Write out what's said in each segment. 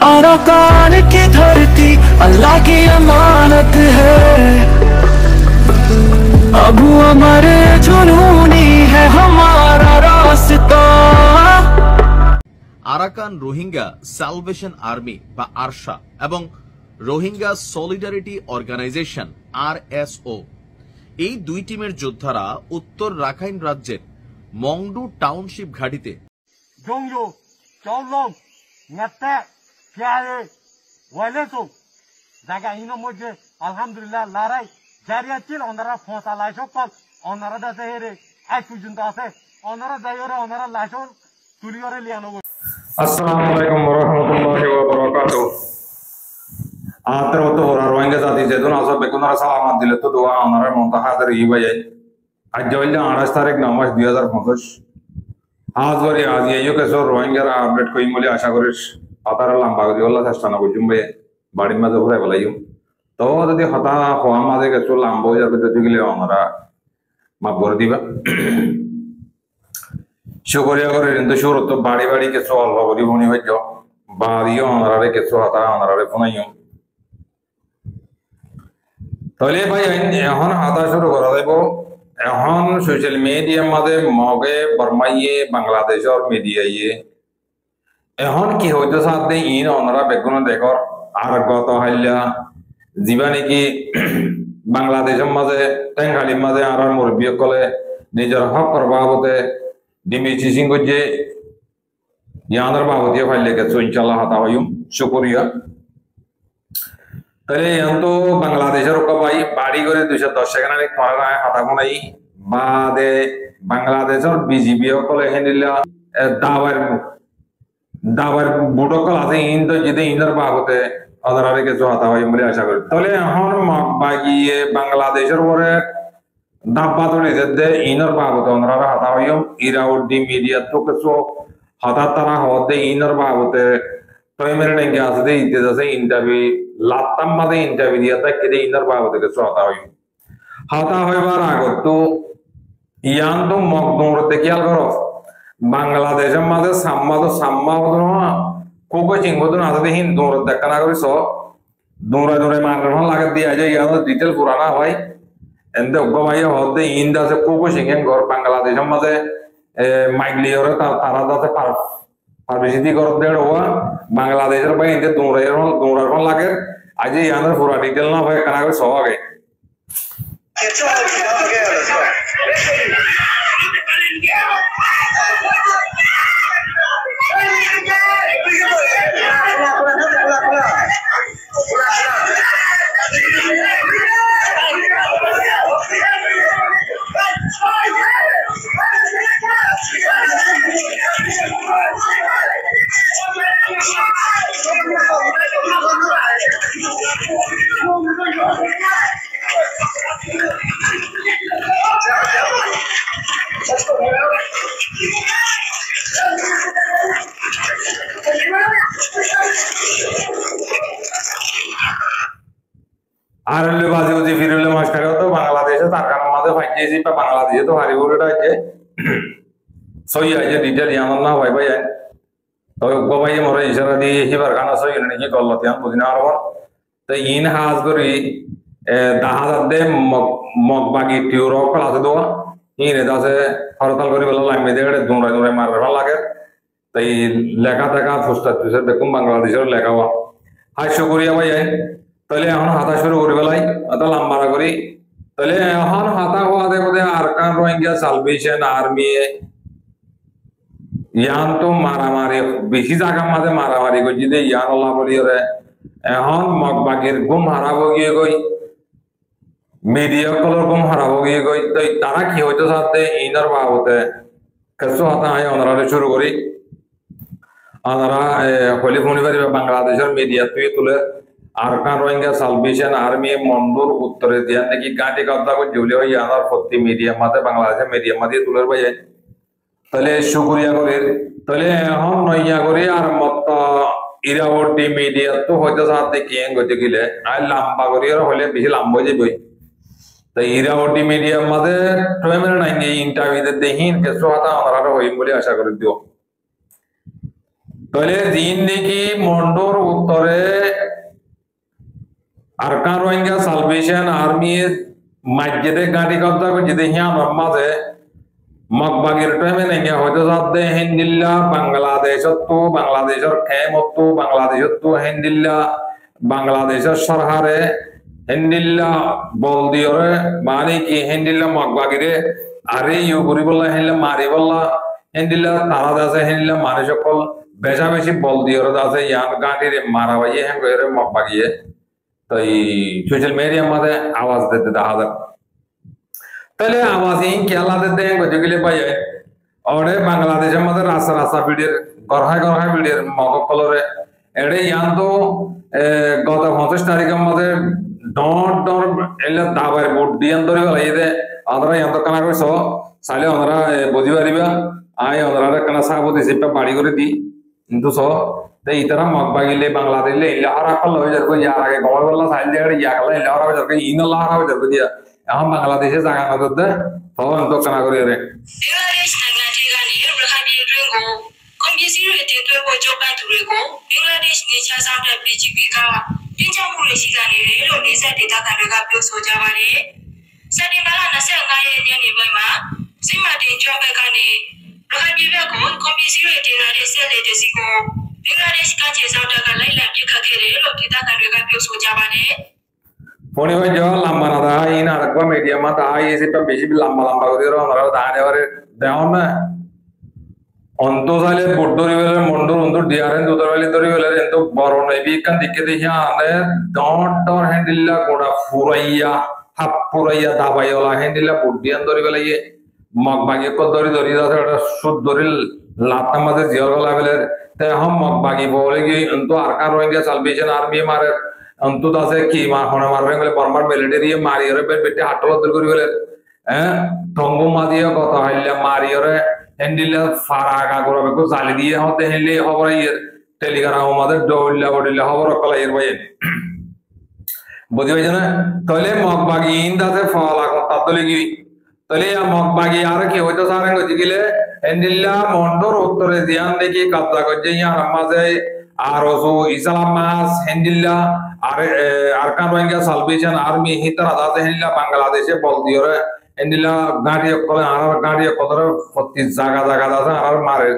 अरकान की धरती अल्लाह की अमानत है, अबू अमर जुनूनी है हमारा रास्ता। আরাকান রোহিঙ্গা সালভেশন আর্মি বা আরশা এবং রোহিঙ্গা সলিডারিটি অর্গানাইজেশন আরএসও এই দুই টিমের যোদ্ধারা উত্তর রাখাইন রাজ্যের মংডু টাউনশিপ ঘাঁটিতে মধ্যে আলহামদুলিল্লাহ লড়াই জারি আছে। ওনারা ফোঁসা লাইশ কল ওনারা দেশে হেরে আজ পর্যন্ত আছে। ওনারা যাই ওরা ওনারা লাইশ তুলি ওরে লিয়ানো। আসসালামু আলাইকুম ওয়া রাহমাতুল্লাহি ওয়া বারাকাতুহু। আতর তো রোহিঙ্গা জাতি যেদন আসব বেকুনারা সালামাত দিলে তো দোয়া ওনারা মুনতাহাদের ইবাই আজ জইলে 28 তারিখ নামাজ 2025 আজ ওরে আজ ইয়ো কেসো রোহিঙ্গার আপডেট কইম বলে আশা করিস আতারা লম্বা করে আল্লাহ চেষ্টা না করজুম বে বাড়ির মাঝে ঘুরে বলাইম তো যদি হতা হওয়া মাঝে কেসো লম্বা হয়ে যাবে যদি গেলে ওনারা মাফ করে দিবা। শুকরিয়া করে কিন্তু শুরু তো বাড়ি বাড়ি কিছু অল্প করি মনে হইজ বাড়িও ওনারে কিছু হতা ওনারে ফোনাইও তাহলে ভাই এখন হাতা শুরু করা যাইব। এখন সোশ্যাল মিডিয়ার মাঝে মগে বর্মাইয়ে বাংলাদেশের মিডিয়াইয়ে এখন কি হইতে সাথে ইন ওনারা বেগুন দেখর আর গত হাইলা যিবা নাকি বাংলাদেশের মাঝে টেঙ্গালির মাঝে আর মুরব্বী কলে নিজের হক বাবদে ডিমি চিচিং করছে ইয়ানোর বাবদীয় ফাইলে গেছো ইনশাল্লাহ হাতা হইম শুকরিয়া। তাহলে এখন তো বাংলাদেশের ভাই বাড়ি করে 210 সেখানে হাতা কোনাই বাদে বাংলাদেশের বিজিবি সকলে হেনিলা দাবার বুটকল আছে ইন তো যদি ইনের বাবদে ওনারা কিছু হাতা হইম বলে আশা করি। তাহলে এখন বাগিয়ে বাংলাদেশের পরে দাব্বা তো নিজের ইনর বাবদে ওনারা হাতা হইম ইরাউডি মিডিয়া তো কিছু হঠাৎ তারা হতে ইনর বাবদে প্রাইমারি নেগে আছে ইতে আছে ইন্টারভিউ লাতাম মাঝে ইন্টারভিউ দিয়া তাকে ইনর বাবদে কিছু হাতা হইবার আগত তো ইয়ান তো মগ দৌড়তে খেয়াল করো বাংলাদেশের মাঝে সাম্মা কোকো চিংবদ না আছে হিন দৌড় দেখা না করিস দৌড়ায় দৌড়ায় মারার লাগে দিয়া যায় ইয়ান ডিটেল পুরানা হয় এতে ভাইয়া হতে ইন্দ আছে কোকো সিংহেন ঘর বাংলাদেশের মাঝে মাইগ্লিওর তারা যাতে পারমিশিতি করতে দেড় হওয়া বাংলাদেশের ভাই ইন্তে দৌড়ার লাগে আজ ইয়ানের পুরা ডিটেল না হয় কানা করে সব আগে আর বাজে বুঝি ফিরলে মাস্টার তো বাংলাদেশে তার মাঝে ফাইজেছি বা বাংলাদেশে তো হারি বলে আছে সই আছে ডিটেল জানান না ভাই ভাই তবে ভাই মরে ইশারা দিয়ে হিবার খানা সই নাকি গল্লতে আমি বুঝি না আর তো ইন হাজ করি 10,000 দে মগ বাগি টিউর ক্লাস দেওয়া ইনে দাসে হরতাল করে বলে লাইমে দেড়ে দৌড়ায় দৌড়ায় মারবে লাগে তাই লেখা দেখা ফুস্তাত দেখুন বাংলাদেশের লেখা হাই শুকরিয়া ভাই তাহলে এখন হাতা শুরু করি বেলাই অত লম্বা করি তাহলে এখন হাতা হওয়া দেখো আরকান রোহিঙ্গা সালভেশন আর্মি ইয়ান তো মারামারি বেশি জায়গার মাঝে মারামারি করছি যে ইয়ান আল্লাহ বলি এখন মগবাগির গুম হারাবো গিয়ে গই মিডিয়া কলর গুম হারাবো গিয়ে গই তো তারা কি হইতো সাথে ইনার বাবতে কিছু হাতা হয় ওনারা শুরু করি ওনারা হলি ফোনি পারিবে বাংলাদেশের মিডিয়া তুই তুলে আরকান রোহিঙ্গা সালভেশন আর্মি মন্ডুর উত্তরে দিয়া নাকি গাঁটি কব্জা করে জুলি হয়ে আনার প্রতি মিডিয়া মাঝে বাংলাদেশের মিডিয়া মাঝে তুলে পাই তাহলে শুকরিয়া করি তাহলে এখন নইয়া করি আর মত ইরাওটি মিডিয়া তো হয়তো সাথে কেন গতি গেলে আর লম্বা করি আর হলে বেশি লম্বা হয়ে যাবে তাই ইরাওটি মিডিয়া মাঝে ট্রেমের নাই ইন্টারভিউতে দেখিন কিছু হাতা ওনারা হইম বলে আশা করি দিও তাহলে দিন দেখি মন্ডোর উত্তরে আরকান রোহিঙ্গা সালভেশন আর্মি মাঝে গাড়ি কবজা করছে দেখিয়া মাঝে মগবাগের টাইমে নেগে হয়তো সাথে হিন্দিল্লা বাংলাদেশের খেমতো বাংলাদেশত হিন্দিল্লা বাংলাদেশের সরকারে হিন্দিল্লা বল দিয়রে মানে কি হিন্দিল্লা মগবাগিরে আরে ইউ করি বললা হিন্দিল্লা মারি বললা হিন্দিল্লা তারা আছে হিন্দিল্লা মারি সকল বেশা বেশি বল দিয়রে আছে ইয়ান গাঁটিরে মারা বাইয়ে হ্যাঁ করে মগবাগিয়ে তো এই সোশ্যাল মিডিয়ার মধ্যে আওয়াজ দিতে দেখা যায় তাহলে আওয়াজ এই খেলা দিতে গজগুলি পাইয়ে ওরে বাংলাদেশের মধ্যে রাস্তা রাস্তা ভিডিওর গড়হায় ভিডিওর মগ কলরে এড়ে ইয়ান তো গত 25 তারিখের মধ্যে ডর এলে দাবার ভোট দিয়ান ধরে গেলাই দে আমরা ইয়ান তো কানা কইছো চাইলে আমরা বুঝি পারিবা আই আমরা কানা সাবো দিছে বাড়ি করে দি কিন্তু সো ते इतरा मगबागिले बांग्लादेशले इला हरा कल हो जर को यार आगे गवर वाला साइल दे या कला इला हरा जर को इन ला हरा जर को दिया हम बांग्लादेश जागा न दे तो तो कना करे रे बांग्लादेश नंगा ठेगा ने रखाबी ड्रिंग को कमिसी रे ते तो को जोबा दुरे को बांग्लादेश ने छा साउथ बीजेपी का पिंचा मुरे सिला ने रे लो ने सा डेटा का रे का प्यो सो जावा रे सने माला न से गा ये ने ने बमा सिमा दे जोबा का ने रखाबी बे को कमिसी रे ते ना रे से ले दे सी को बांग्लादेश का जे साउथ का लाइला के का के रे लो डेटा का रे का प्यो सो जावा रे फोनी भाई जो लंबा ना था इन अरबा मीडिया में था ये से पे बेसी भी लंबा लंबा कर दियो हमरा दाने वाले देओ ना अंतो साले बोडोरी वाले मंडोर अंतो डिआरएन दोदर वाले दोरी वाले एंतो बरो ने भी कन दिक्कत है आने डॉट और हैंडलिला कोड़ा फुरैया हपुरैया दाबायोला हैंडलिला बुडियन दोरी वाले ये मगबागी को दोरी दोरी दा शुद्ध दोरी लाता मदे जियर वाला वाले ते हम मगबागी बोले कि अंतो आरका रोहिंग्या साल्वेशन आर्मी मारे अंतु दासे की मार होने मार रहे हैं परमार मिलिट्री मारी रे बेटे हाटलो दर करी बोले ठंगु मादिया कथा हल्ला मारी रे हैंडल फारागा करबे को साली दिए होते हल्ले खबर ये टेलीग्राम मादे डोल्ला ओडिला खबर कला एर भाई बुझि भाई ना तले मगबागी इंदासे फाला कथा तलेगी तले या मगबागी यार की होतो सारे गजिले हैंडल्ला मंडोर उत्तरे ध्यान देखी कब्जा गजे यहां रमाजे आरोसो इस्लामास हैंडल्ला आरकान रोहिंग्या साल्वेशन आर्मी ही तरह दाते हैंडल्ला बांग्लादेशे बोल दियो रे हैंडल्ला गाड़ी कोले आर गाड़ी कोदर फत्ती जागा जागा दासे आर मारे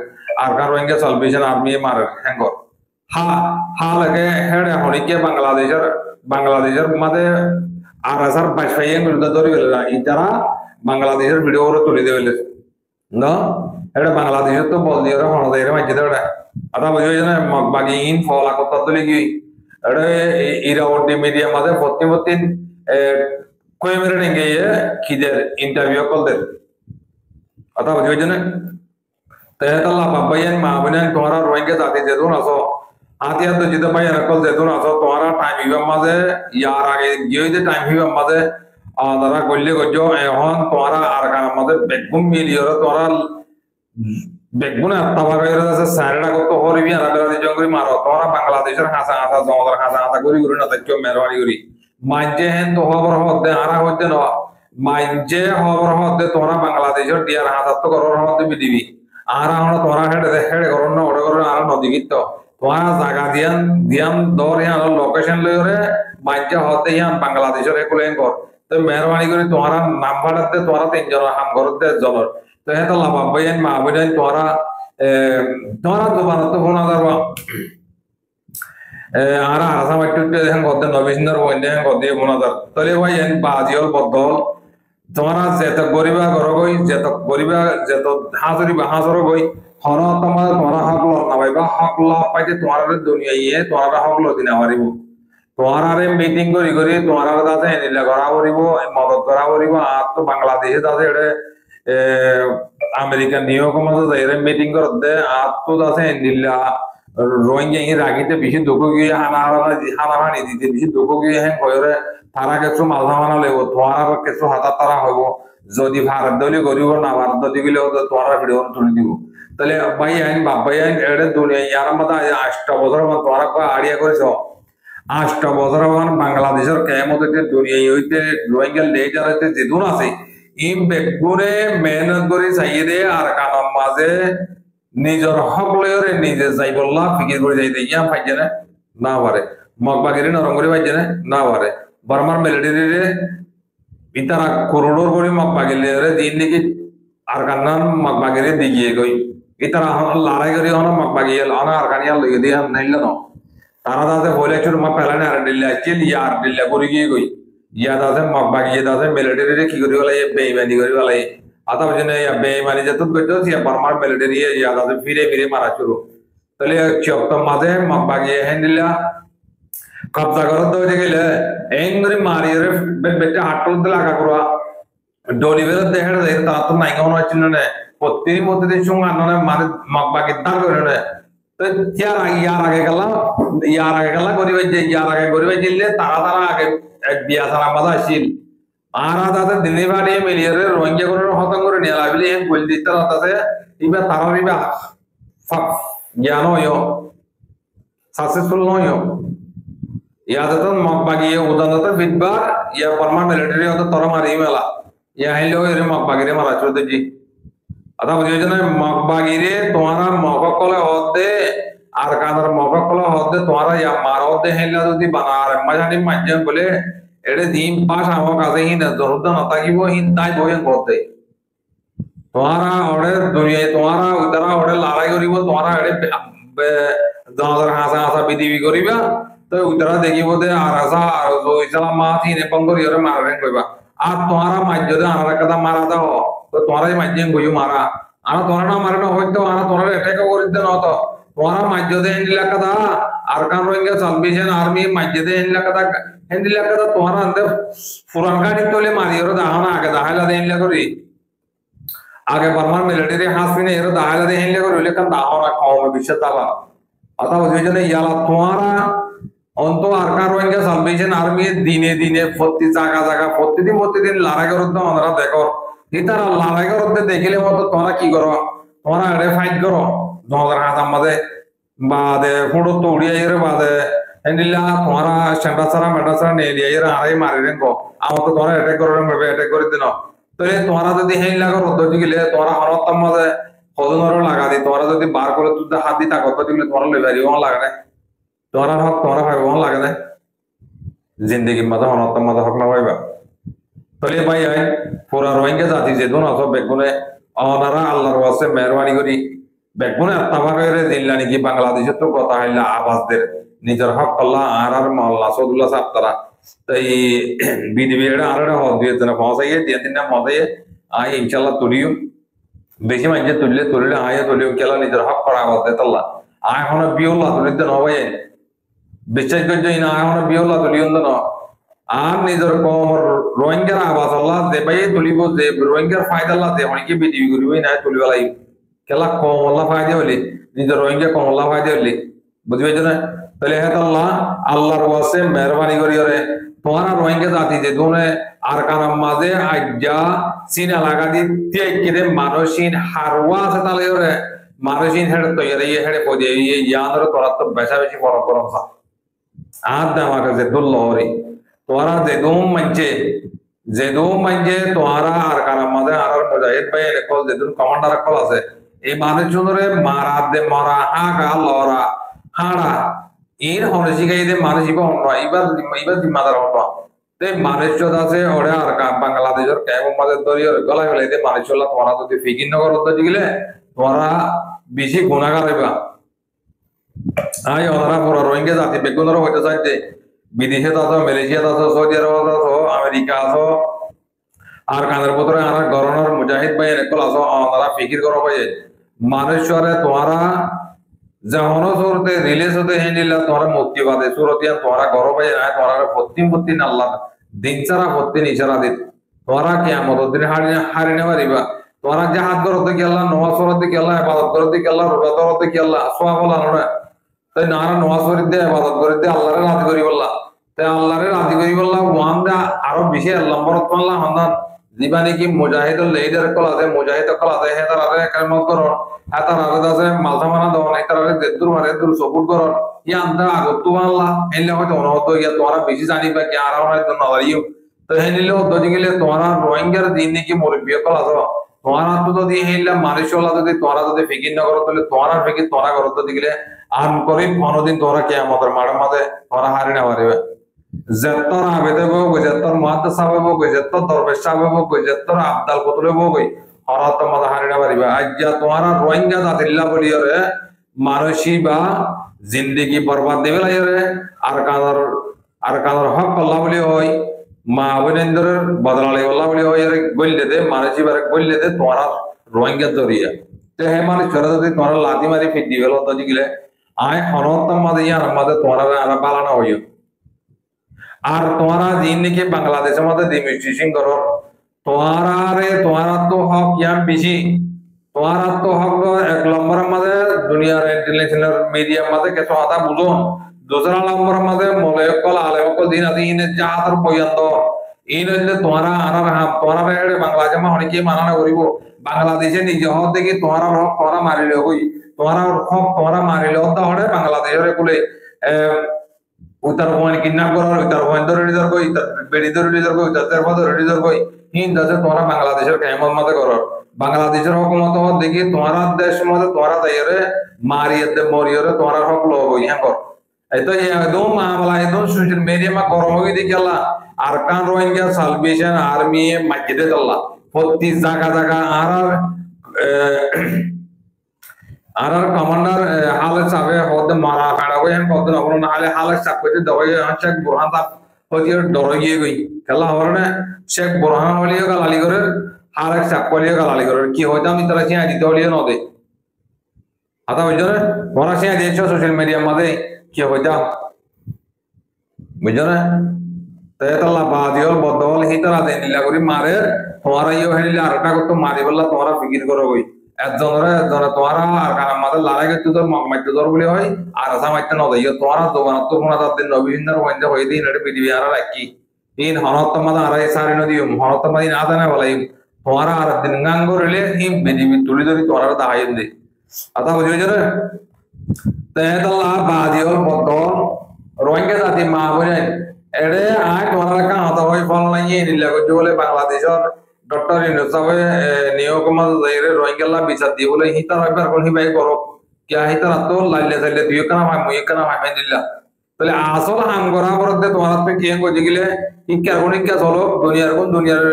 आरकान रोहिंग्या साल्वेशन आर्मी मारे हैंगो हा लगे हेडे होनिके बांग्लादेशर मादे आरसर बाशफाइयन विरुद्ध दोरी वेला इतरा बांग्लादेशर वीडियो रो तुली देवेले न हेडे बांग्लादेश तो बोल दियो रे होनो देरे माजे देडा आता बुझियो ना मगबागी इन फॉला को तदलिगी अरे इरावटी मीडिया मादे फत्ती कोई मेरे नेंगे ये किधर इंटरव्यू कॉल दे आता बुझियो ना तेहतला बाबायन माबनन तुम्हारा रोहिंग्या जाति दे दो ना सो आती तो जिद भाई रकल दे दो ना सो तुम्हारा टाइम हिवा मादे यार आगे ये दे टाइम हिवा मादे आदरा गोल्ले गजो एहन तुम्हारा आरका मादे बेगुम मिलियो तुम्हारा बेगुना तवा गएर जसे सारेडा को तो होरी बिया रागरा जंगरी मारो तोरा बांग्लादेशर हासा हासा जंगलर हासा हासा गुरी गुरी न तक्यो मेहरबानी गुरी मांजे हेन तो खबर होते आरा होते न मांजे खबर होते तोरा बांग्लादेशर दियार हासा तो करर होते बिदिबी आरा हण तोरा हेड करन न ओडे करन आरा नदी गीत तोरा जागा दियान दर यान लोकेशन लयरे मांजे होते यान बांग्लादेशर एकुलेन कर तो मेहरबानी गुरी तोरा नाम्बार दे तोरा तीन जन हम करते जनर तो है तो लाभ बयान माबयान तोरा दुबारा तो होना दरवा आरा आसा मट्टुटे देन गदे नबिसिंदर बंदे गदे होना दर तले भाई एन बाजियल बदल तोरा जेत गरिबा गरगई जेत गरिबा जेत हाजर गई हर तमा तोरा हक ल ना भाईबा हक ल पाइते तोरा दुनिया ये तोरा हक ल दिना हरिबो तोरा रे मीटिंग करी तोरा दाते निला करा हरिबो मदद करा हरिबो आ तो बांग्लादेश दाते एडे अमेरिका नियोग मत जायरे मीटिंग करते आप तो दासे निल्ला रोहिंग्या ही रागीते बिशी दुखो गई हानाहानी दिते बिशी दुखो गई हैं कोयरे थारा केसु मालधामाना लेबो तोरा केसु हाता तारा होबो যদি ভারত দলি গরিব না ভারত দলি গলে তো তোরা ভিডিও তুলে দিব তাহলে ভাই আইন বাবাই আইন এড়ে দুনিয়া ইয়ার মধ্যে 8 বছর তোরা কো আড়িয়া করেছো 8 বছর বাংলাদেশের কেমতে দুনিয়া হইতে রোহিঙ্গা লেজার হইতে জিদুন আছে ইম বেগুনে মেহনত করে চাইয়ে দে আর কানাম মাঝে নিজের হক লয়রে নিজে যাই বললা ফিকির করে যাইতে ইয়া পাইছে না পারে মগবাগিরি নরম করে পাইছে না পারে বর্মার মিলিটারি ইতারা করোড়র করে মগবাগিলে দিন নাকি আর কান্নান মগবাগিরি দিগিয়ে গই ইতারা লড়াই করে হন মগবাগিয়ে অনা আর কানিয়া লইয়ে দিয়ে নাইল না তারা দাদে বলে একটু মা পেলানে আর দিল্লা চিল ইয়ার দিল্লা করে গিয়ে গই ইয়া দাদে মগবাগিয়ে দাদে মিলিটারি কি করে গলাই বেইমানি করে গলাই आता वजने या बेईमानी जतुत गजो या परमार मिलिटरी या दादे फिरे फिरे मारा शुरू तले चोक्तम मादे मबागी हैंडिला कब्जा करत दो जगले एंगरी मारी रे बेटे हाटल दला का करवा डोली वेर देहड़ दे तात नाइगोन वचिनने पत्ती मोते दे सुंग आनने मारे मबागी तार करने तो यार आगे गला गोरी वजे तारा तारा आगे बिया सारा मदाशिल आरा दादा दिने बारे मिलियरे रोंगे करो होता करो नहीं लाविले हैं कुल दिता रहता से इबे तारा रिबा ज्ञानो यो सक्सेसफुल नो यो याद तो मगबागी ये उदान तो फिटबार या परमार मिलिटरी होता तोरा मारी मेला या है लोग ये मगबागी रे मारा चोदे जी अता मुझे जो ना मगबागी रे तुम्हारा मौका कोले होते आर कांदर मौका कोले होते तुम्हारा या मारा होते हैं ला तो दी बना रहे मजा नहीं मजा बोले एडे दीम पास आवो कासे ही न जरूरत न था कि वो हिंदाई भोजन करते तुम्हारा ओडे दुनिया तुम्हारा उधरा ओडे लड़ाई करी वो तुम्हारा एडे दादर हासा हासा विधि करीबा तो उधरा देखी वो दे आरासा जो इसला माथी ने पंगोरी ओरे माररे कोइबा आ तुम्हारा मज्जो दे आरा कदा मारा था तो तुम्हारा ही मज्जन गोयु मारा आना तुम्हारा ना मारना होइतो आना तुम्हारा अटैक करिते न तो तुम्हारा मज्जो दे हिंदिला कदा आरकान रोंगे साल्वेशन आर्मी मज्जो दे हिंदिला कदा हिंदिला कदा तुम्हारा अंदर फुरंगानी तोले मारी और दाहना आगे दाहला दे हिंदिला करी आगे परमार मिलिटरी हासपिने एरो दाहला दे हिंदिला करी लेकिन दाहना खाओ में बिशताला आता वजने याला तुम्हारा अंतो आरकान रोंगे साल्वेशन आर्मी दिने फत्ती जागा फत्ती दिन लड़ाई करत ना ओनरा देखो इतारा लड़ाई करत देखिले मत तुम्हारा की करो तुम्हारा एडे फाइट करो 2007 मध्ये बादे फोटो तोड़िया ये बादे हिंदिला तुम्हारा शंडासरा मेडासरा ने लिया ये आरे मारे रेंको आम तो तुम्हारा अटैक करो रे अटैक कर देनो तो ये तुम्हारा यदि हिंदिला करो तो जिले तुम्हारा हरतम मध्ये होदनरो लगा दी तुम्हारा यदि बार करे तू हाथ दी ताकत तो जिले तुम्हारा ले भारी वहां लगने तुम्हारा हक तुम्हारा भाई वहां लगने जिंदगी में तो हरतम मध्ये हक ना भाईबा तो ले भाई है पूरा रोहिंग्या जाति जे दोनों सब बेगुने ओनारा अल्लाहर वास्ते मेहरबानी करी बेगुने अत्ताबा करे दिल्लानी की बांग्लादेश तो কথা হইলা আবাসদের নিজের হক আল্লাহ আরার মাওলা সদুল্লাহ সাহেব তারা তাই বিডিবিড়া আরাড়া হদ দিয়ে না পৌঁছাইয়ে দিন মদে আই ইনশাআল্লাহ তুলিও বেশি মাঝে তুললে আয় তুলিও কেলা নিজের হক করা আবাসদে আল্লাহ আয় হনা বিউল্লাহ তুলিতে নবাই বিশ্বাস করছো না আয় হনা বিউল্লাহ তুলিও না আর নিজের কমর রোহিঙ্গার আবাস আল্লাহ দেবাই তুলিব যে রোহিঙ্গার ফায়দা আল্লাহ দে অনেকে বিডিবি করিবই না তুলিবালাই কেলা কম আল্লাহ ফায়দা হলি নিজের রোহিঙ্গা কম আল্লাহ ফায়দা হলি বুঝবে না তাহলে হে আল্লাহ আল্লাহর ওয়াসে মেহরবানি করি রে তোমারা রোহিঙ্গা জাতি যে দুনে আর কানাম মাঝে আজ্ঞা সিনা লাগা দি তেকিরে মানসিন হারওয়া আছে তাহলে রে মানসিন হেড তৈরি এই হেডে পদে এই ইয়ানর তোরা তো বেশা বেশি পরম সা আদ দামাকে যে দুল্লহরি তোরা যে দুম মঞ্জে তোরা আর কানাম মাঝে আর মুজাহিদ ভাই কল যে দুন কমান্ডার কল আছে এই মানুষজনরে মারা দে মরা হাগা লরা হাড়া এর হনসিকাই দে মানুষিবা হনরা এবার জিম্মাদার হনরা তে মানুষজন আছে ওরে আর বাংলাদেশের কেমন মাঝে দরিয়র গলা গলা দে মানুষলা তোমরা যদি ফিকির নগর হতে দিলে তোমরা বেশি গুনাহগার হইবা আই ওরা পুরো রোহিঙ্গা জাতি বেগুনরা হইতে চাইতে বিদেশে আছো মালয়েশিয়া আছো সৌদি আরব আছো আমেরিকা আছো আর কানের পত্রে আর গরনার মুজাহিদ ভাই একল আছো ওরা ফিকির করো ভাই মানুষরে তোমরা যখন সুরতে রিলিজ হতে হিন্দিলা তোমরা মুক্তি বাদে সুরতিয়া তোমরা গরো ভাই না তোমরা ভর্তি আল্লাহ দিন ছাড়া ভর্তি নিছাড়া দিত তোমরা কিয়ামত দিন হারিনে পারিবা তোমরা জাহাদ করতে কি আল্লাহ নমাজ পড়তে কি আল্লাহ ইবাদত করতে কি আল্লাহ রোজা ধরতে কি আল্লাহ সওয়াব আল্লাহ না তাই নারা নমাজ পড়তে ইবাদত করতে আল্লাহরে রাজি করি বললা তাই আল্লাহরে রাজি করি বললা ওয়ান্দা আরো বেশি নম্বর আল্লাহ হান্দান জীবানি কি মুজাহিদুল লিডার কল আছে মুজাহিদ কল আছে হে তার আরে কালমত করো হে তার আরে দাসে মালসামানা দাও নাই তার আরে দেদুর মারে দূর সবুর করো ইয়া আন্দা আগত আল্লাহ এলে হয়তো অনহত ইয়া তোমরা বেশি জানিবা কি আর হয় তো নরিও তো হেনিলে হতো জিগিলে তোমরা রোহিঙ্গার দিন কি মুরব্বি কল আছে তোমারা তো যদি হেইলা মানুষওয়ালা যদি তোরা যদি ফিকির না করো তাহলে তোরা ফিকির তোরা করো তো দিলে আন করে কোনদিন তোরা কিয়ামতের মাঠের মাঝে তোরা হারি না পারিবে যেতর আবেদে বো যেতর মুহাদ্দিস সাহেব বো যেতর দরবেশ সাহেব বো যেতর আব্দাল কতলে বো হরাত মাঝে হারি না পারিবে আজ যা তোরা রোহিঙ্গা জাতিল্লা বলিয়রে মানুষই বা জিন্দেগি বরবাদ দেবে লাগে আর কানার হক আল্লাহ বলি হয় মা বোনেন্দ্রের বদলালে আল্লাহ বলি হয় বললে দে মানুষই বারে বললে দে তোরা রোহিঙ্গা জরিয়া তে হে মানুষ ছোট যদি তোরা লাথি মারি ফিট দিবে লতা দিলে আয় হনতম মাঝে ইয়ার মাঝে তোরা আর বালানা হইও আর তোরা জিন্দেগি বাংলাদেশের মধ্যে ডেমনস্ট্রেশন করো তোরা তো হক ইয়াম বেশি তোমারা তো হক এক নম্বরের মাঝে দুনিয়ার ইন্টারন্যাশনাল মিডিয়ার মাঝে কিছু কথা বুঝুন দোসরা নম্বরের মাঝে মলয়কল আলেকল দিন আদি ইনে জাহার পর্যন্ত ইন হইলে তোমরা আনার হাম তোমরা বাংলাদেশে অনেকে মানানা করিব বাংলাদেশে নিজে হক দেখি তোমরা হক তোমরা মারিলে হই তোমরা হক তোমরা মারিলে হতে বাংলাদেশের কুলে উত্তর পয়েন্ট কিডন্যাপ করার উত্তর পয়েন্ট ধরে লিডার কই বেড়ি ধরে লিডার কই উত্তর পয়েন্ট ধরে লিডার কই হিন দাসে তোমরা বাংলাদেশের কেমন মতে করো বাংলাদেশের হকুমত দেখি তোমার দেশ মধ্যে তোমরা তাইরে মারিয়ে মরিয়রে তোমার হক লোক হইয়া কর এই তো একদম মামলা একদম সোশ্যাল মিডিয়া মা গরম হয়ে দেখিলা আর কান রোহিঙ্গা সালভেশন আর্মি মাইকেটে চললা প্রতি জায়গা জায়গা আর কমান্ডার হালে সাবে হদ মারা কাড়া হই হন কত নবন হালে হালে সাব কইতে দই শেখ বুরহান তা হইর ডরে গিয়ে গই খেলা হরনে শেখ বুরহান হলিও গালালি করে হালে সাব কলিও গালালি করে কি হইতা আমি তারা চিয়া দিতে হলিও ন দে আতা বুঝরে বড় চিয়া দিয়েছো সোশ্যাল মিডিয়া মধ্যে কি হইতা বুঝরে তেতলা বাদিওল বদল হিতরা দে নিলা করি মারে তোমারা ইও হেলিলা আরটা কত মারি বললা তোমরা ফিকির করো কই একজনরে তোমরা আর কারণ আমাদের লারাগে তো তোর মাইতে দর বলি হয় আর আসা মাইতে ন দেয় তোমরা দোকান তো কোনা তাদের নবীন্দ্র ওইন্দা হই দিন এটা পৃথিবী আর রাখি দিন হনত মাদা আর সারি নদী হনত মাদি না জানা বলাই তোমরা আর দিন গাঙ্গরলে ই পৃথিবী তুলি ধরি তোমরা দাহাই দে আতা বুঝিয়ে রে তেতলা বাদিওল বদল রোহিঙ্গা জাতি মা বলে এড়ে আয় তোমরা কা হতা হই ফল নাই নিলা কই বলে বাংলাদেশের ডক্টর ইনসাবে নিয়োগ মাঝে যাইরে রোহিঙ্গা বিচার দি বলে হিতার একবার কোন হিবাই করো কিয়া হিতার তো লাইলে যাইলে তুই কানা ভাই মুই কানা ভাই দিলা তাহলে আসল হাম করা পরতে তোমার পে কি কই দিলে ইনকার কোন ইনকা চলো দুনিয়ার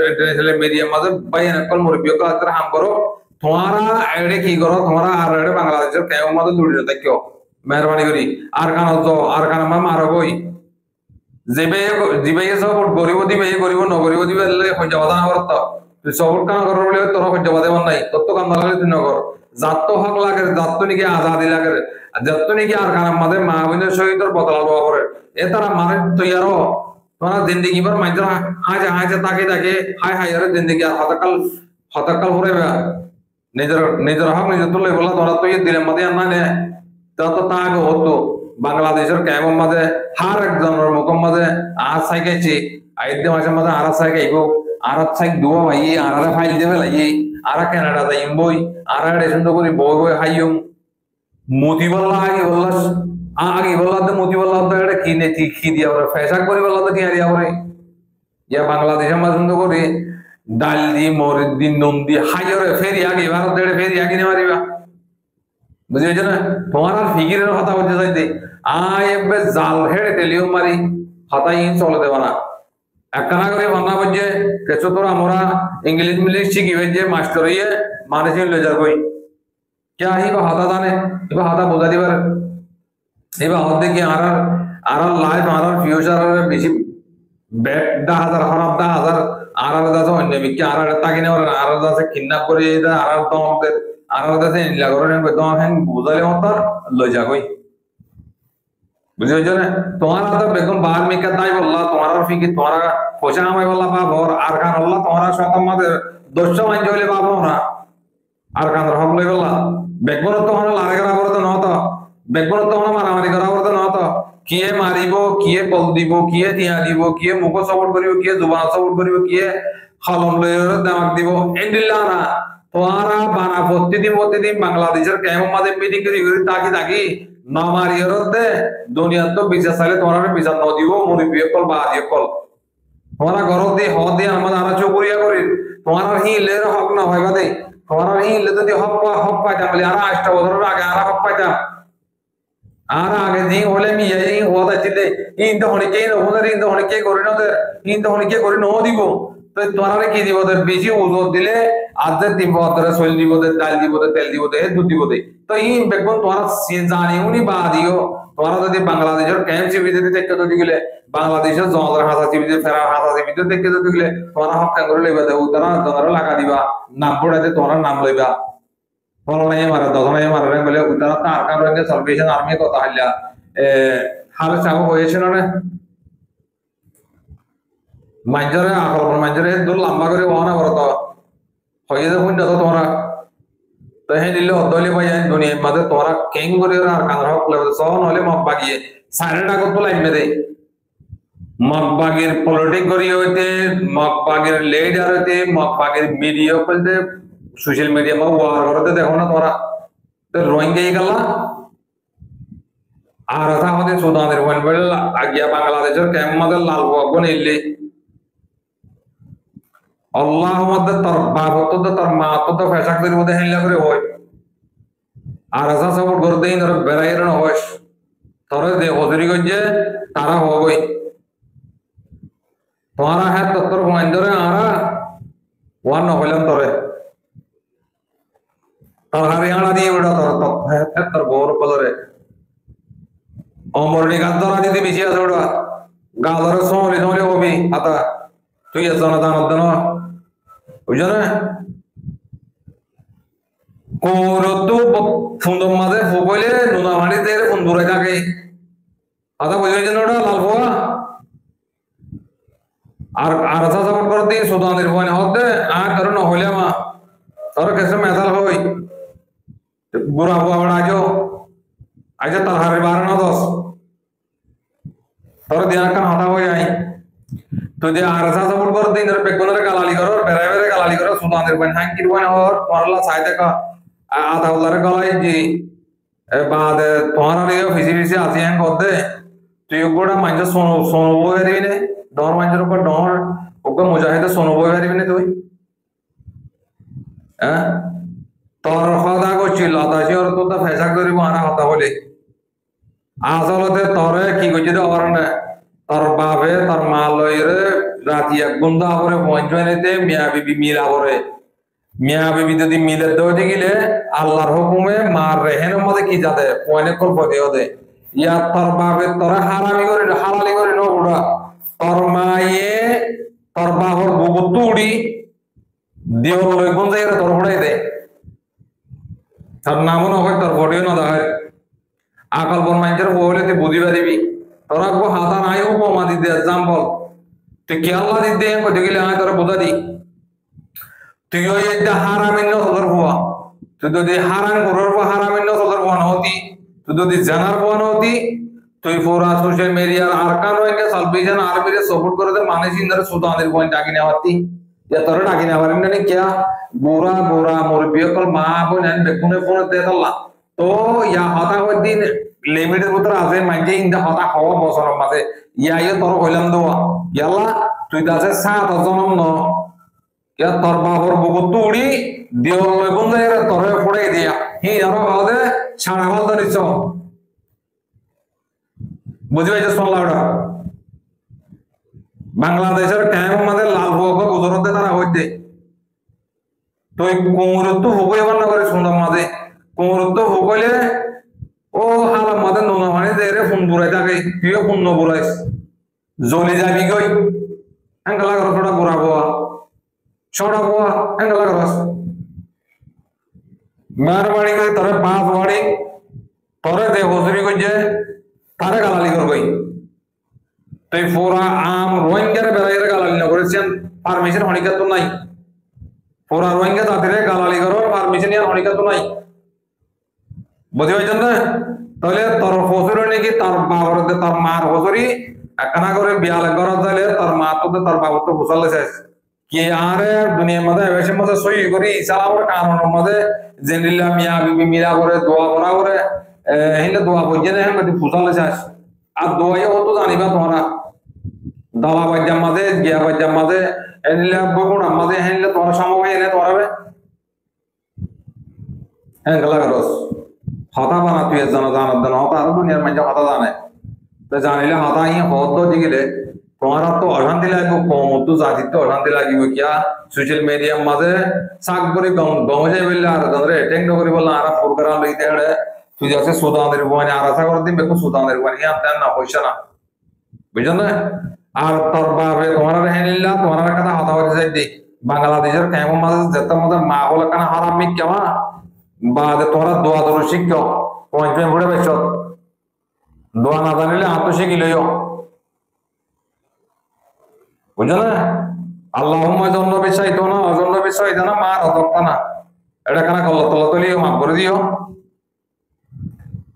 ইন্টারন্যাশনাল মিডিয়া মাঝে বাইন কল মুরবিও কা আতরা হাম করো তোমরা এড়ে কি করো তোমরা আর এড়ে বাংলাদেশের কেউ মাঝে দুড়ি দেখিও মেহরবানি করি আর কানা মা মারো কই জিবে সব গরিব দিবে গরিব নগরিব দিবে হইজা বাদা না করত তুই সবর কাম করর বলে তোর হইজা বাদে নাই তত কাম লাগলে তুই নগর জাত হক লাগে জাত নাকি আজাদি লাগে জাত নাকি আর কারণ মাঝে মা বোনের সহিত তোর বদলা লওয়া করে এ তারা মানে তৈয়ারো তোরা জিন্দগি ভর মাইজরা হাজা তাকে হাই হাই আরে জিন্দগি আর হতকাল হরে নিজের হক নিজে তুলে বলা তোরা তো দিলে মাঝে আনা নে তত তাগ হতো বাংলাদেশের কেমন মাঝে হার একজনের মুখম মাঝে আর সাইকেছি আইদে মাঝে মাঝে আর সাইকেইব আর সাইক দুয়া ভাই আর ফাইল দেবে লাগি আর কানাডা যাইম বই আর রেশন তো করি বই বই হাইয়ম মতিবাল্লা আগে বললা তো মতিবাল্লা তো এটা কিনে কি দিয়া ওরে ফেসাক করি বললা তো কি আর ওরে ইয়া বাংলাদেশের মাঝে তো করি ডাল দি মরিচ দি নুন দি হাইয়রে ফেরি আগে ভারত দেড়ে ফেরি আগে নে মারিবা বুঝেছ না তোমার আর ফিকিরের কথা হচ্ছে যাইতে আয় এবে জাল হেড়ে টেলিও মারি হাতাই চলে দেবা না একখানা করে বাংলা বলছে কেছো তোরা আমরা ইংলিশ শিখিবে যে মাস্টার হইয়ে মানুষের লেজার কই কে আহিবা হাতা জানে এবার হাতা বোঝা দিবার এবার হাত দেখি আর লাইফ আর ফিউচার বেশি ব্যাট 10,000 খারাপ 10,000 আর দাসে অন্য বিকে আর তাকে নেওয়ার আর দাসে কিডন্যাপ করে আর তোমাদের আর দাসে নিলা করে তোমার হ্যাঁ বুঝালে মত লজা কই বুঝেছো না তোমার তো বেগম বাহার মিকা তাই বললা তোমার ফিকি তোমার পয়সা আমায় বললা বাবর আর কান আল্লাহ তোমার সাথে আমাদের 200 মান জলে বাবো না আর কান রহম লই বললা বেগম তো হন লারে করা করতে ন তো বেগম তো হন মারামারি করা করতে ন তো কিয়ে মারিব কিয়ে কল দিব কিয়ে তিয়া দিব কিয়ে মুখ সাপোর্ট করিব কিয়ে জুবান সাপোর্ট করিব কিয়ে খলম লই দামাক দিব এন্ডিল্লা না তোরা বানা প্রতিদিন বাংলাদেশের কেমন মাঝে মিটিং করি তাকি নামারিয়র দে দুনিয়া তো বিচার চাইলে তোমার বিচার ন দিব মুড়ি বিয়ে কল বা দিয়ে কল তোমরা ঘর দিয়ে হদ দিয়ে আমাদের আরো চকুরিয়া করি তোমার হিলের হক না হয় বাদে তোমার হিলে যদি হক পাইতাম বলে আর 8টা বছরের আগে আর হক পাইতাম আর আগে দিন হলে মি এই হদা চিতে ইন্দা হনিকে ইন্দা হনিকে করি না ইন্দা হনিকে করি ন দিব তো তোমার কি দিব বেশি ওজন দিলে আদের দিব আদের সইল দিব ডাল দিব তেল দিব দুধ দিব তো ইন বেকন তোমার জানি উনি বা দিও তোমরা যদি বাংলাদেশের ক্যাম্প চিবিতে দেখতে যদি গেলে বাংলাদেশের জনগণের হাসা চিবিতে ফেরা হাসা চিবিতে দেখতে যদি গেলে তোমরা হত্যা করে লইবা দেবো তারা জনগণ লাগা দিবা নাম পড়াতে তোমরা নাম লইবা ফলনাই মারা দশনাই মারা বলে তারা তার কারণে সালভেশন আর্মি কথা হাইলা হাল চাপ হয়েছিল না মাঞ্জরে আকল মাঞ্জরে দূর লম্বা করে ওনা করত হয়ে দেখুন তো তোমরা তো হে দিলে অদলি ভাই দুনিয়া মাঝে তোমরা কেং করে আর কাঁদরা হক লাগবে সব নলে মব বাগিয়ে সাইডটা কত লাইন দে মব বাগের পলিটিক করি হইতে মব বাগের লিডার হইতে মব বাগের মিডিয়া বলতে সোশ্যাল মিডিয়া মা ওয়ার করতে দেখো না তোমরা তো রোহিঙ্গা গেল আর আমাদের সুদানের বল আগিয়া বাংলাদেশের ক্যাম্প মাঝে লাল বগন এলে আল্লাহ মধ্যে তার বাপ তো তার মা তো ফেসাকদের মধ্যে হেলা করে হয় আর আসা সাপোর্ট করতে ধর বেড়াই না হয় তোর দে হজরি গঞ্জে তারা হবই তোমারা হ্যাঁ তোর হুমায়ুন ধরে আরা ওয়ান হইলাম তোরে তোর হারিয়ানা দিয়ে ওটা তোর তো হ্যাঁ তোর গৌর পদরে অমরণী গাছ ধরা দিতে বেশি আছে ওটা গা ধরে সোমলি সোমলি হবি আতা তুই আছো না দান দান বুঝছো না কোরতো ফুন্দর মাঝে ফুকইলে নুনা মাটি দিয়ে ফোন দূরে থাকে আদা বুঝেছেন ওটা লাল ভোয়া আর আর আসা সাপোর্ট করতে সুদানের ভয় হতে আর কারণ হইলে মা তোর কেসে মেথাল হই বুড়া ভুয়া বড় আজ তার হারে 12 না 10 তোর দিন কান হতা হয়ে আই তুই যে আর আসা সাপোর্ট করতে ইনর বেগুনের গালালি করো বেড়ে বেড়ে গালালি করো সুদানের ভয় হাঙ্কির ভয় হর তোরলা চাই দেখা আধা উল্লারে গলায় যে বাদ তোমার ফিসি আছে হ্যাঁ করতে তুই গোটা মানুষ সোনো বই পারিবি না ডর মানুষের উপর ডর ওকে মুজাহিদে সোনো বই পারিবি না তুই হ্যাঁ তোর কথা করছিল তাছি ওর তো ফেসাক ধরিব আনা কথা বলে আসলতে তোরে কি করছি ওর না তোর বাপে তোর মা লইরে রাতি এক গুন্দা করে পঞ্চায়েতে মিয়া বিবি মিলা করে মিয়া বিবি যদি মিলে দৌড়ে গেলে আল্লাহর হুকুমে মার রেহেনের মধ্যে কি যাতে অনেক কল্প দিয়ে দে ইয়া তোর বাপে তোরা হারামি করে হালালি করে নো উড়া তোর মায়ে তোর বাপর গোবর তুড়ি দেওয়ার লই কোন জায়গায় তোর উড়াই দে তার নামও না হয় তোর বডিও না দেয় আকল বন মানুষের বলে তুই বুঝি পারিবি তোরা গো হাতা নাই উপমা দিতে এক্সাম্পল তুই কি আল্লাহ দিতে কত গেলে আমি তোরা বোঝা দি তুই ওই একটা হারামিন্য সদর হওয়া তুই যদি হারাম করার পর হারামিন্য সদর হওয়া নহতি তুই যদি জানার হওয়া নহতি তুই পুরা সোশ্যাল মিডিয়ার আর কান হয়ে সালভেশন আর্মিরে সাপোর্ট করে দে মানুষ ইন্দারে সুদানের পয়েন্ট ডাকি নেওয়াতি যে তোরা ডাকি নেওয়ার মানে কিয়া বুড়া বুড়া মুরব্বী কল মা বোন বেগুনে ফোন দে তাল্লা তো ইয়া হতা হই দিন লিমিটের ভিতর আছে মাঝে ইন্দা হতা হওয়া বছরের মাঝে ইয়াইও তোর হইলাম দেওয়া ইয়ালা তুই দাসে 7 জনম ন क्या तोर बाबर बुगु तुड़ी देव गुंदे तोरे फोड़े दिया ही यारो बादे छाड़ा वाल तो निचो बुझिबे जे सोलावडा बांग्लादेशेर टाइम मादे लाल भोग गुजरते तारा হইতে তো কোমরত হবই বানা করে সুন্দর মাদে কোমরত হবইলে ও হালা মাদে নোনা মানে দেরে ফোন বুড়াই থাকে তুইও ফোন ন বুড়াইস জলি যাবি কই আঙ্গলা করে থোড়া বুড়াবো छोड़ा हुआ एंगल लग रहा मेहरबानी कर तोरे 5 बाड़ी तोरे दे होसरी को जे तारे गालाली कर गई तो पूरा आम रोहिंग्या रे बेराई रे गालाली न करे सेन परमिशन होनी का तो नहीं पूरा रोहिंग्या ताते गालाली करो परमिशन यार होनी का तो नहीं बुझे हो जंदा तले तोर होसरी ने की तार बाबर दे तार मार होसरी एकना करे बियाल करो तले तार मा तो तार बाबर तो हुसल से कि यार दुनिया मध्य वैसे मध्य सोई करी इस्लाम और कानून मध्य जिंदगी मियाँ बीबी मिला करे दुआ करा करे हिंद दुआ बोझे ने हम कभी फुसल चाहे अब दुआ ये हो तो जानी बात हमारा দালা বাজ্জার মাঝে গিয়া বাজ্জার মাঝে এনিলে বগুড়া মাঝে হেনলে তোরা সমবায় এনে তোরাবে হ্যাঁ গলা গরস হতা বানা তুই জানা জানার দেন হতা আর দুনিয়ার মাঝে হতা জানে তো জানিলে হতা ই হত দিগিলে তোমার তো অশান্তি লাগবে কম তো জাতি তো অশান্তি লাগিব কিয়া সোশ্যাল মিডিয়ার মাঝে সাক করে গমে বললে আর ধরে টেক নকরি বললে আর প্রোগ্রাম লইতে হলে তুই যাচ্ছে সুদানের বনে আর আশা করে দিবে সুদানের বনে ইয়া তেন না পয়সা না বুঝছো না আর তোর বাপে তোমার হেনিলা তোমার কথা হতা হতে যাই দি বাংলাদেশের কেমন মাঝে যেতে মধ্যে মা বলে কেন হারামি কেমন বা তোরা দোয়া দরু শিখ পঞ্চম পড়ে বেশ দোয়া না জানিলে আত্ম শিখিলইও বুঝছো না আল্লাহ জন্য বিষয় তো না অজন্য বিষয় না মার অদক্তা না এটা কেন কল্লা তল্লা তলিও মাফ করে দিও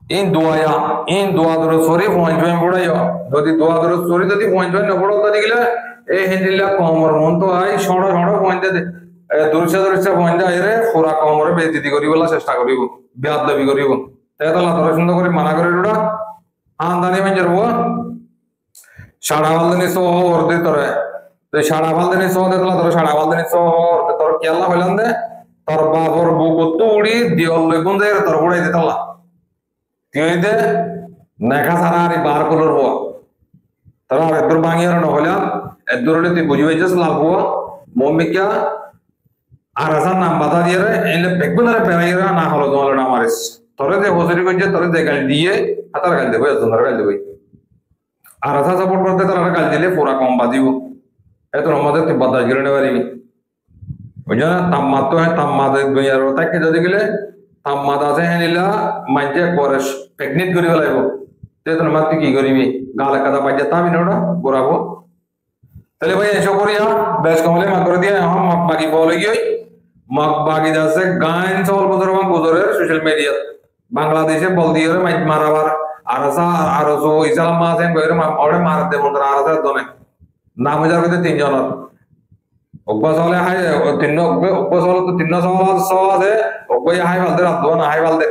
ইন দোয়া দরু সরি পঞ্চম পড়াইও যদি দোয়া দরু সরি যদি পঞ্চম না পড়ো তো গেলে এই হিন্দিলা কমর মন তো আই সড় পঞ্চে দূরছে পঞ্চা এরে পুরা কমরে বেদিতি করিব চেষ্টা করিব বিয়াদ দাবি করিব তাই তো লাতর সুন্দর করে মানা করে ওটা আমদানি মেঞ্জের বউ সাড়া বালদানি সহ অর্ধে তোরে তো সাড়া বালদানি সহ দেখলা তোর সাড়া বালদানি সহ তোর কেলা হইলাম দে তোর বাবর বউ কত উড়ি দিওল লেগুন দে তোর উড়াই দিতালা তুই দে নেখা সারা আর বার কলর হওয়া তোর আর এদুর ভাঙিয়ে নহলাম এদুর হলে তুই বুঝি পাইছিস লাভ হওয়া মম্মিকা আর আসার নাম বাধা দিয়ে এলে বেগুনারে পেরাইরা না হলো তোমার আমারিস তোরে যে হসরি করছে তোরে যে গাল দিয়ে হাতার গাল দেবো তোমার গাল দেবো আর আসা সাপোর্ট করতে তারা গাল দিলে পুরা কম বাজিব এত আমাদের তুই বাধা গিলে নেবে পারিবি বুঝছো না তাম্মা তো হ্যাঁ তাম্মা দুনিয়ার তাকে যদি গেলে তাম্মা আছে হ্যাঁ নিলা মাইজে করে প্রেগনেন্ট করি ফেলাইব তে তোর মা তুই কি করিবি গালে কাদা বাজে তাবি না ওটা ঘোরাবো তাহলে ভাই এসব করিয়া বেশ কমলে মা করে দিয়ে এখন বাকি বলে গিয়ে মগ বাকি যাচ্ছে গান চল বছরের সোশ্যাল মিডিয়া বাংলাদেশে বল দিয়ে মারাবার আর ইসলাম আছেন ওরে মার দে মন্ত্র আর দনে নাম যার ভিতরে তিনজন অভ্যাস হলে হাই তিন অভ্যাস হলে তো তিন সওয়াল আছে অভ্যাস হাই ফালতে রাত না হাই ফালতে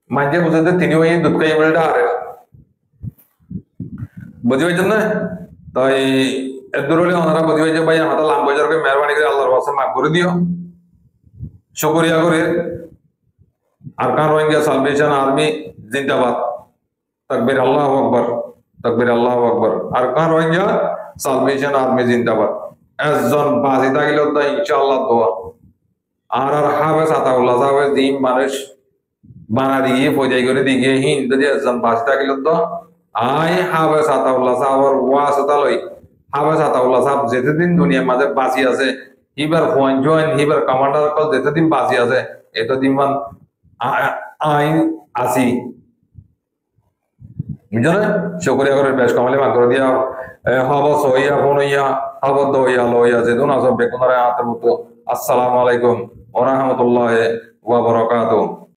মাঝে বুঝতে তিনি ওই দুধ খাই বলটা আরে বুঝি পাইছেন না তাই এদুর হলে ওনারা বুঝি পাইছে ভাই আমাদের লাম বাজারকে মেহরবানি করে আল্লাহর ওয়াসে মাফ করে দিও শুকরিয়া করে আরকান রোহিঙ্গা সালভেশন আর্মি জিন্দাবাদ তাকবীর আল্লাহু আকবার তাকবীর আল্লাহু আকবার আরকান রোহিঙ্গা সালভেশন আর্মি জিন্দাবাদ একজন বাজি থাকিল তো ইনশাআল্লাহ দোয়া আর হাফেজ আতাউল্লাহ সাহেব দিন মানুষ বানা দিয়ে ফজাই করে দিয়ে হিন্দ দিয়ে একজন বাজি থাকিল তো আই হাফেজ আতাউল্লাহ সাহেবের ওয়াসতা লই হাফেজ আতাউল্লাহ সাহেব যেতদিন দুনিয়ার মাঝে বাঁচি আছে হিবার ফোন জয়েন হিবার কমান্ডার কল যেতদিন বাঁচি আছে এতদিন মান আইন আসি বুঝছো না শুকরিয়া করে বেশ কমলে মা করে দিয়া হব সইয়া ফোন হইয়া হব দইয়া লইয়া যেদুন আসব বেকুনারে আতের মতো আসসালামু আলাইকুম ওয়া রাহমাতুল্লাহি ওয়া বারাকাতুহু